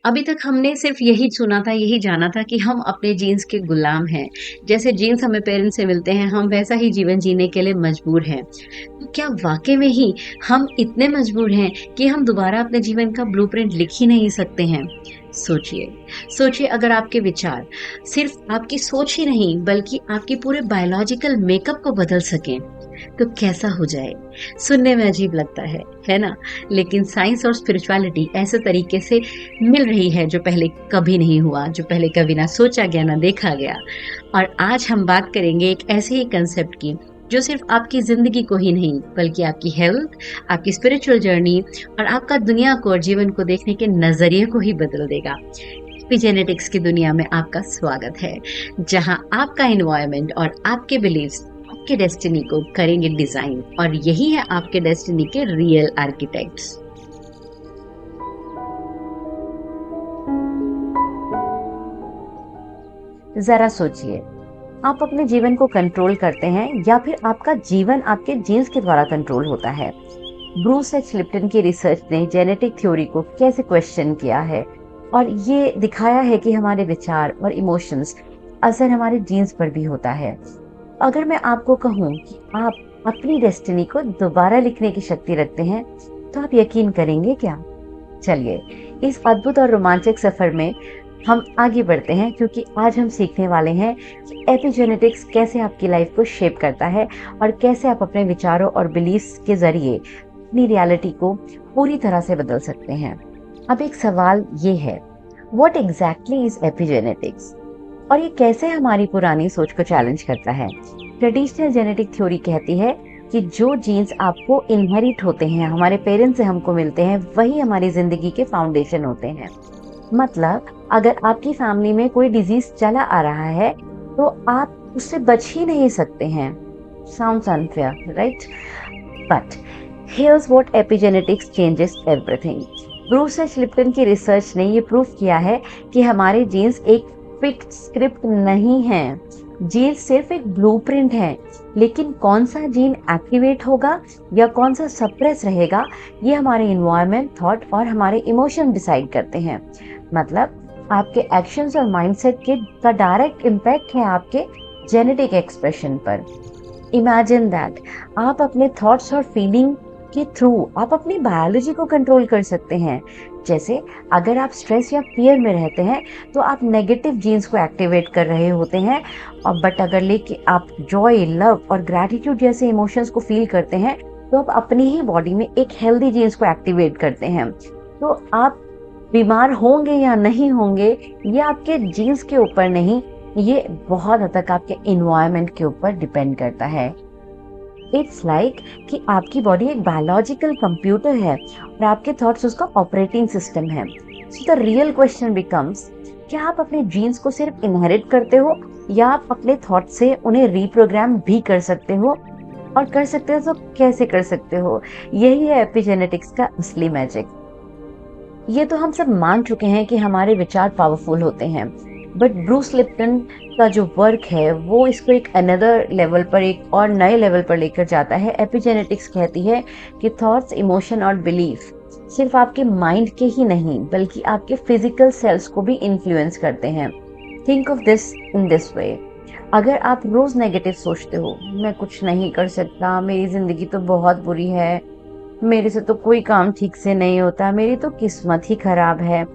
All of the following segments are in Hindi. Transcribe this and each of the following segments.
अभी तक हमने सिर्फ यही सुना था, यही जाना था कि हम अपने जीन्स के गुलाम हैं। जैसे जीन्स हमें पेरेंट्स से मिलते हैं, हम वैसा ही जीवन जीने के लिए मजबूर हैं। तो क्या वाक़ई में ही हम इतने मजबूर हैं कि हम दोबारा अपने जीवन का ब्लूप्रिंट लिख ही नहीं सकते हैं? सोचिए, सोचिए अगर आपके विचार सिर्फ आपकी सोच ही नहीं बल्कि आपके पूरे बायोलॉजिकल मेकअप को बदल सकें, तो कैसा हो जाए? सुनने में अजीब लगता है ना? लेकिन साइंस और स्पिरिचुअलिटी ऐसे तरीके से मिल रही है जो पहले कभी नहीं हुआ, जो पहले कभी ना सोचा गया, ना देखा गया। और आज हम बात करेंगे एक ऐसे ही कंसेप्ट की जो सिर्फ आपकी ज़िंदगी को ही नहीं बल्कि आपकी हेल्थ, आपकी स्पिरिचुअल जर्नी और आपका दुनिया को और जीवन को देखने के नज़रिए को ही बदल देगा। एपिजेनेटिक्स की दुनिया में आपका स्वागत है, जहां आपका एनवायरनमेंट और आपके बिलीव्स आपके डेस्टिनी को करेंगे डिजाइन और यही है आपके डेस्टिनी के रियल आर्किटेक्ट्स। जरा सोचिए, आप अपने जीवन को कंट्रोल करते हैं या फिर आपका जीवन आपके जीन्स के द्वारा कंट्रोल होता है। ब्रूस एच लिप्टन की रिसर्च ने जेनेटिक थ्योरी को कैसे क्वेश्चन किया है और ये दिखाया है कि हमारे विचार और इमोशंस असर हमारे जीन्स पर भी होता है। अगर मैं आपको कहूँ कि आप अपनी डेस्टिनी को दोबारा लिखने की शक्ति रखते हैं, तो आप यकीन करेंगे क्या? चलिए, इस अद्भुत और रोमांचक सफर में हम आगे बढ़ते हैं, क्योंकि आज हम सीखने वाले हैं कि एपिजेनेटिक्स कैसे आपकी लाइफ को शेप करता है और कैसे आप अपने विचारों और बिलीफ्स के जरिए अपनी रियलिटी को पूरी तरह से बदल सकते हैं। अब एक सवाल ये है, व्हाट एग्जैक्टली इज एपिजेनेटिक्स और ये कैसे हमारी पुरानी सोच को चैलेंज करता है? ट्रेडिशनल जेनेटिक थ्योरी कहती है कि जो जीन्स आपको इनहेरिट होते हैं, हमारे पेरेंट्स से हमको मिलते हैं, वही हमारी जिंदगी के फाउंडेशन होते हैं। मतलब अगर आपकी फैमिली में कोई डिजीज चला आ रहा है तो आप उससे बच ही नहीं सकते हैं। Sounds unfair, right? But here's what epigenetics changes everything. Bruce H Lipton की रिसर्च ने ये प्रूफ किया है कि हमारे जीन्स एक फिक्स्ड स्क्रिप्ट नहीं है। जीन सिर्फ एक ब्लूप्रिंट है, लेकिन कौन सा जीन एक्टिवेट होगा या कौन सा सप्रेस रहेगा, ये हमारे इन्वायरमेंट, थॉट और हमारे इमोशन डिसाइड करते हैं। मतलब आपके एक्शंस और माइंडसेट के का डायरेक्ट इम्पैक्ट है आपके जेनेटिक एक्सप्रेशन पर। इमेजिन दैट आप अपने थॉट्स और फीलिंग के थ्रू आप अपनी बायोलॉजी को कंट्रोल कर सकते हैं। जैसे अगर आप स्ट्रेस या फियर में रहते हैं तो आप नेगेटिव जीन्स को एक्टिवेट कर रहे होते हैं, और बट अगर लेके आप जॉय, लव और ग्रैटिट्यूड जैसे इमोशंस को फील करते हैं तो आप अपनी ही बॉडी में एक हेल्दी जीन्स को एक्टिवेट करते हैं। तो आप बीमार होंगे या नहीं होंगे ये आपके जीन्स के ऊपर नहीं, ये बहुत हद तक आपके इन्वायरमेंट के ऊपर डिपेंड करता है। इट्स लाइक कि आपकी बॉडी एक बायोलॉजिकल कंप्यूटर है और आपके थॉट्स उसका ऑपरेटिंग सिस्टम है। So the real question becomes, क्या आप अपने जीन्स को सिर्फ इनहेरिट करते हो या आप अपने थॉट से उन्हें रीप्रोग्राम भी कर सकते हो? और कर सकते हो तो कैसे कर सकते हो? यही है एपिजेनेटिक्स का असली मैजिक। ये तो हम सब मान चुके हैं कि हमारे विचार पावरफुल होते हैं, बट ब्रूस लिप्टन का जो वर्क है वो इसको एक अनदर लेवल पर, एक और नए लेवल पर लेकर जाता है। एपिजेनेटिक्स कहती है कि थॉट्स, इमोशन और बिलीफ सिर्फ आपके माइंड के ही नहीं बल्कि आपके फिजिकल सेल्स को भी इन्फ्लुएंस करते हैं। Think of this in this way, अगर आप रोज नेगेटिव सोचते हो, मैं कुछ नहीं कर सकता, मेरी जिंदगी तो बहुत बुरी है, मेरे से तो कोई काम ठीक से नहीं होता, मेरी तो किस्मत ही खराब है,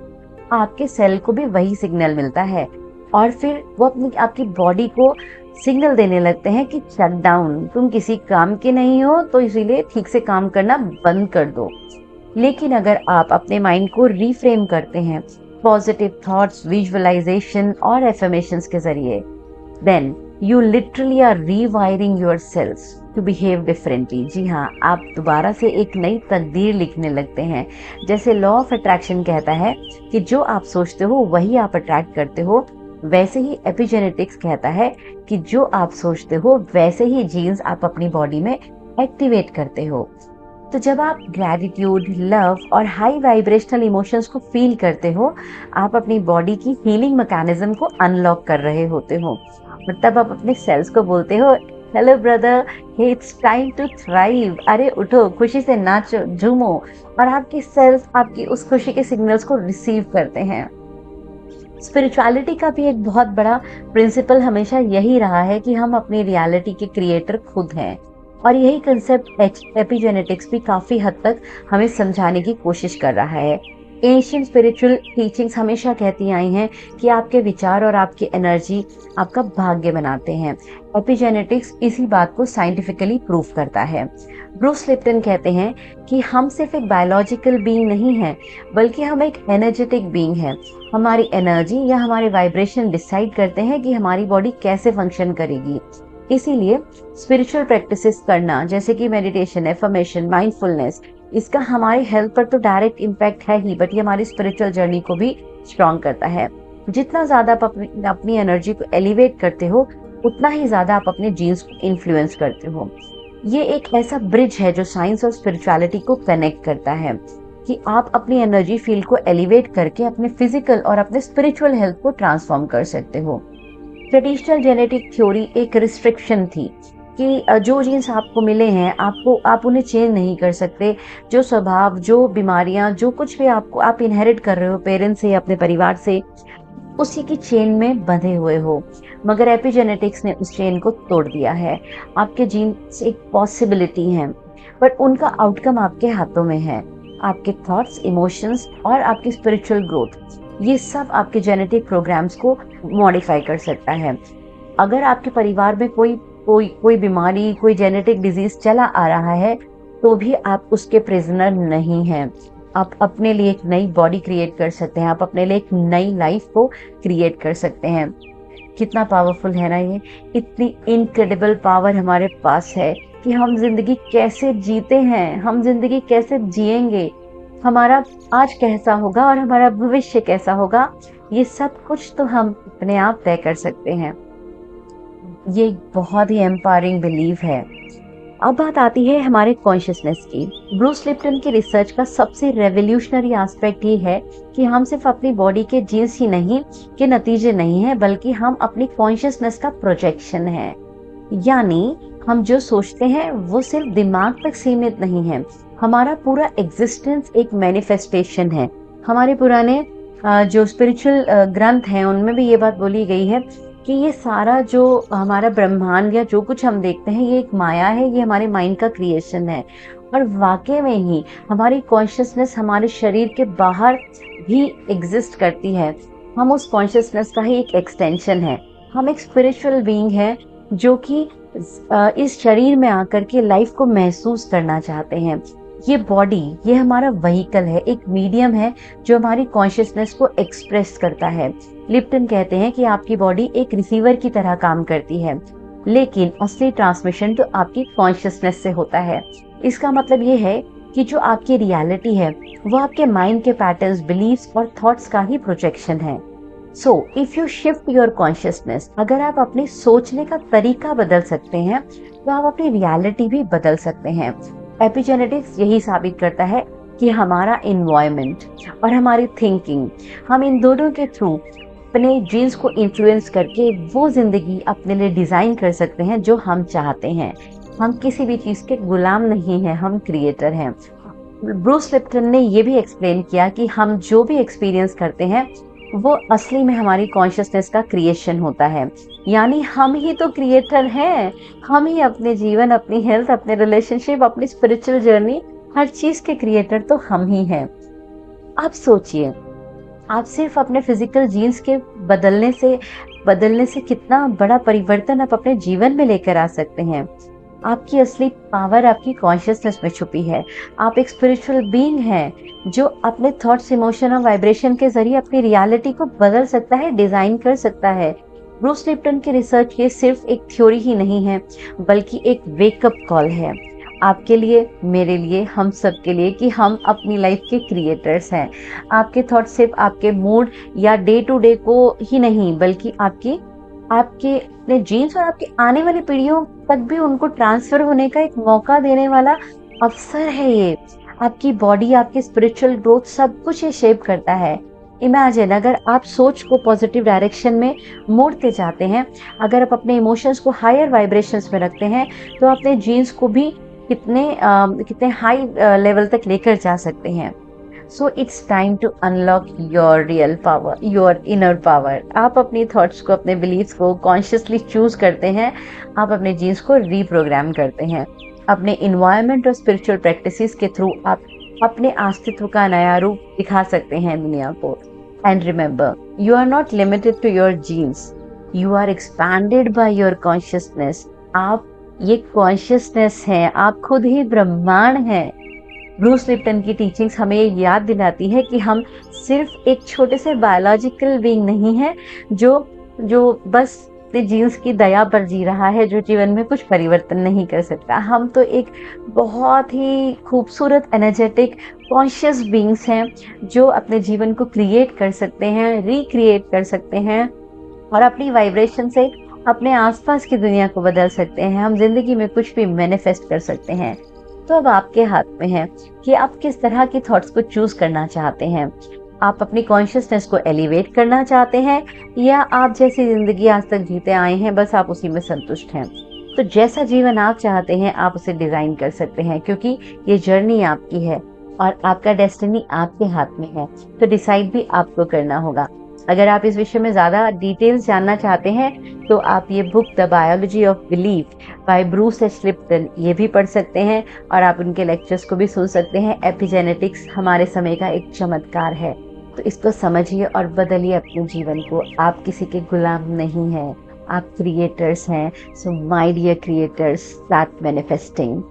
आपके सेल को भी वही सिग्नल मिलता है और फिर वो अपनी आपकी बॉडी को सिग्नल देने लगते हैं कि शट डाउन, तुम किसी काम के नहीं हो, तो इसीलिए ठीक से काम करना बंद कर दो। लेकिन अगर आप अपने माइंड को रीफ्रेम करते हैं पॉजिटिव थॉट्स, विजुअलाइजेशन और एफर्मेशंस के जरिए, then you literally are rewiring your cells to behave differently. जी हाँ, आप दोबारा से एक नई तकदीर लिखने लगते हैं। जैसे लॉ ऑफ अट्रैक्शन कहता है कि जो आप सोचते हो वही आप अट्रैक्ट करते हो, वैसे ही एपिजेनेटिक्स कहता है कि जो आप सोचते हो वैसे ही जीन्स आप अपनी बॉडी में एक्टिवेट करते हो। तो जब आप ग्रैटिट्यूड, लव और हाई वाइब्रेशनल इमोशंस को फील करते हो, आप अपनी बॉडी की हीलिंग मैकेनिज्म को अनलॉक कर रहे होते हो। मतलब आप अपने सेल्स को बोलते हो, hello brother, it's time to thrive. अरे उठो, खुशी से नाचो, झूमो। और आपकी सेल्स आपकी उस खुशी के सिग्नल्स को रिसीव करते हैं। स्पिरिचुअलिटी का भी एक बहुत बड़ा प्रिंसिपल हमेशा यही रहा है कि हम अपनी रियलिटी के क्रिएटर खुद हैं। और यही कंसेप्ट एपिजेनेटिक्स भी काफी हद तक हमें समझाने की कोशिश कर रहा है। एंशिएंट स्पिरिचुअल टीचिंग्स हमेशा कहती आई हैं कि आपके विचार और आपकी एनर्जी आपका भाग्य बनाते हैं। एपिजेनेटिक्स इसी बात को साइंटिफिकली प्रूव करता है। ब्रूस लिप्टन कहते हैं कि हम सिर्फ एक बायोलॉजिकल बीइंग नहीं हैं, बल्कि हम एक एनर्जेटिक बीइंग हैं। हमारी एनर्जी या हमारे वाइब्रेशन डिसाइड करते हैं कि हमारी बॉडी कैसे फंक्शन करेगी। इसीलिए स्पिरिचुअल प्रैक्टिसेस करना, जैसे कि मेडिटेशन, एफर्मेशन, माइंडफुलनेस, इसका हमारी हेल्थ पर तो डायरेक्ट इम्पैक्ट है ही, बट ये हमारी स्पिरिचुअल जर्नी को भी स्ट्रॉन्ग करता है। जितना ज्यादा आप अपनी एनर्जी को एलिवेट करते हो, उतना ही ज्यादा आप अपने जीन्स को इन्फ्लुएंस करते हो। ये एक ऐसा ब्रिज है जो साइंस और स्पिरिचुअलिटी को कनेक्ट करता है कि आप अपनी एनर्जी फील्ड को एलिवेट करके अपने फिजिकल और अपने स्पिरिचुअल हेल्थ को ट्रांसफॉर्म कर सकते हो। ट्रेडिशनल जेनेटिक थ्योरी एक रिस्ट्रिक्शन थी कि जो जीन्स आपको मिले हैं आप उन्हें चेंज नहीं कर सकते। जो स्वभाव, जो बीमारियां, जो कुछ भी आप इनहेरिट कर रहे हो पेरेंट्स से, अपने परिवार से, उसी की चेन में बंधे हुए हो। मगर एपिजेनेटिक्स ने उस चेन को तोड़ दिया है। आपके जीन्स एक पॉसिबिलिटी हैं, बट उनका आउटकम आपके हाथों में है। आपके थॉट्स, इमोशंस और आपकी स्पिरिचुअल ग्रोथ, ये सब आपके जेनेटिक प्रोग्राम्स को मॉडिफाई कर सकता है। अगर आपके परिवार में कोई बीमारी, कोई जेनेटिक डिजीज चला आ रहा है, तो भी आप उसके प्रिजनर नहीं हैं। आप अपने लिए एक नई बॉडी क्रिएट कर सकते हैं, आप अपने लिए एक नई लाइफ को क्रिएट कर सकते हैं। कितना पावरफुल है ना ये। इतनी इनक्रेडिबल पावर हमारे पास है कि हम जिंदगी कैसे जीते हैं, हम जिंदगी कैसे जिएंगे, हमारा आज कैसा होगा और हमारा भविष्य कैसा होगा, ये सब कुछ तो हम अपने आप तय कर सकते हैं। ये बहुत ही एम्पावरिंग बिलीव है। अब बात आती है हमारे कॉन्शियसनेस की। ब्रूस लिप्टन की रिसर्च का सबसे रेवोल्यूशनरी एस्पेक्ट ये है कि हम सिर्फ अपनी बॉडी के जीन्स ही नहीं के नतीजे नहीं है, बल्कि हम अपनी कॉन्शियसनेस का प्रोजेक्शन है। यानी हम जो सोचते हैं वो सिर्फ दिमाग तक सीमित नहीं है, हमारा पूरा एग्जिस्टेंस एक मैनिफेस्टेशन है। हमारे पुराने जो स्पिरिचुअल ग्रंथ हैं उनमें भी ये बात बोली गई है कि ये सारा जो हमारा ब्रह्मांड या जो कुछ हम देखते हैं, ये एक माया है, ये हमारे माइंड का क्रिएशन है। और वाकई में ही हमारी कॉन्शियसनेस हमारे शरीर के बाहर भी एग्जिस्ट करती है। हम उस कॉन्शियसनेस का ही एक एक्सटेंशन है। हम एक स्पिरिचुअल बीइंग है जो कि इस शरीर में आकर के लाइफ को महसूस करना चाहते हैं। ये बॉडी, ये हमारा व्हीकल है, एक मीडियम है जो हमारी कॉन्शियसनेस को एक्सप्रेस करता है। लिप्टन कहते हैं कि आपकी बॉडी एक रिसीवर की तरह काम करती है, लेकिन असली ट्रांसमिशन तो आपकी कॉन्शियसनेस से होता है। इसका मतलब ये है कि जो आपकी रियलिटी है वो आपके माइंड के पैटर्न्स, बिलीव्स और थॉट्स का ही प्रोजेक्शन है। So if you shift your consciousness, अगर आप अपने सोचने का तरीका बदल सकते हैं तो आप अपनी रियलिटी भी बदल सकते हैं। एपिजेनेटिक्स यही साबित करता है कि हमारा एनवायरनमेंट और हमारी थिंकिंग, हम इन दोनों के थ्रू अपने जीन्स को इन्फ्लुएंस करके वो जिंदगी अपने लिए डिजाइन कर सकते हैं जो हम चाहते हैं। हम किसी भी चीज के गुलाम नहीं हैं, हम क्रिएटर हैं। ब्रूस लिप्टन ने ये भी एक्सप्लेन किया कि हम जो भी एक्सपीरियंस करते हैं वो असली में हमारी कॉन्शियसनेस का क्रिएशन होता है। यानी हम ही तो क्रिएटर हैं। हम ही अपने जीवन, अपनी हेल्थ, अपने रिलेशनशिप, अपनी स्पिरिचुअल जर्नी, हर चीज के क्रिएटर तो हम ही हैं। अब सोचिए, आप सिर्फ अपने फिजिकल जीन्स के बदलने से कितना बड़ा परिवर्तन आप अपने जीवन में लेकर आ सकते हैं। आपकी असली पावर आपकी कॉन्शियसनेस में छुपी है। आप एक स्पिरिचुअल बीइंग हैं जो अपने थॉट्स, इमोशन और वाइब्रेशन के जरिए अपनी रियलिटी को बदल सकता है, डिजाइन कर सकता है। ब्रूस लिप्टन की रिसर्च ये सिर्फ एक थ्योरी ही नहीं है, बल्कि एक वेकअप कॉल है आपके लिए, मेरे लिए, हम सब के लिए, कि हम अपनी लाइफ के क्रिएटर्स हैं। आपके थॉट सिर्फ आपके मूड या डे टू डे को ही नहीं, बल्कि आपके अपने जीन्स और आपकी आने वाली पीढ़ियों तक भी उनको ट्रांसफर होने का एक मौका देने वाला अवसर है। ये आपकी बॉडी, आपकी स्पिरिचुअल ग्रोथ, सब कुछ ये शेप करता है। इमेजिन अगर आप सोच को पॉजिटिव डायरेक्शन में मोड़ते जाते हैं, अगर आप अपने इमोशंस को हायर वाइब्रेशंस में रखते हैं, तो अपने जीन्स को भी कितने हाई लेवल तक लेकर जा सकते हैं। So it's time to unlock your real power, your inner power. आप अपनी थॉट्स को, अपने बिलीव्स को कॉन्शियसली चूज करते हैं, आप अपने जीन्स को रीप्रोग्राम करते हैं। अपने इन्वायरमेंट और स्पिरिचुअल प्रैक्टिसेस के थ्रू आप अपने अस्तित्व का नया रूप दिखा सकते हैं दुनिया को। And remember, you are not limited to your genes, you are expanded by your consciousness. आप ये कॉन्शियसनेस है, आप खुद ही ब्रह्मांड हैं। ब्रूस लिप्टन की टीचिंग्स हमें ये याद दिलाती है कि हम सिर्फ एक छोटे से बायोलॉजिकल बीइंग नहीं है जो बस जीन्स की दया पर जी रहा है, जो जीवन में कुछ परिवर्तन नहीं कर सकता। हम तो एक बहुत ही खूबसूरत एनर्जेटिक कॉन्शियस बीइंग्स हैं जो अपने जीवन को क्रिएट कर सकते हैं, रिक्रिएट कर सकते हैं और अपनी वाइब्रेशन से अपने आसपास की दुनिया को बदल सकते हैं। हम जिंदगी में कुछ भी मैनिफेस्ट कर सकते हैं। तो अब आपके हाथ में है कि आप किस तरह की थॉट्स को चूज करना चाहते हैं। आप अपनी कॉन्शियसनेस को एलिवेट करना चाहते हैं या आप जैसी जिंदगी आज तक जीते आए हैं बस आप उसी में संतुष्ट हैं। तो जैसा जीवन आप चाहते हैं आप उसे डिजाइन कर सकते हैं, क्योंकि ये जर्नी आपकी है और आपका डेस्टिनी आपके हाथ में है। तो डिसाइड भी आपको करना होगा। अगर आप इस विषय में ज़्यादा डिटेल्स जानना चाहते हैं तो आप ये book the biology of belief bye Bruce H Lipton ये भी पढ़ सकते हैं और आप उनके लेक्चर्स को भी सुन सकते हैं। एपिजेनेटिक्स हमारे समय का एक चमत्कार है, तो इसको समझिए और बदलिए अपने जीवन को। आप किसी के गुलाम नहीं हैं, आप क्रिएटर्स हैं। So my dear creators, start manifesting.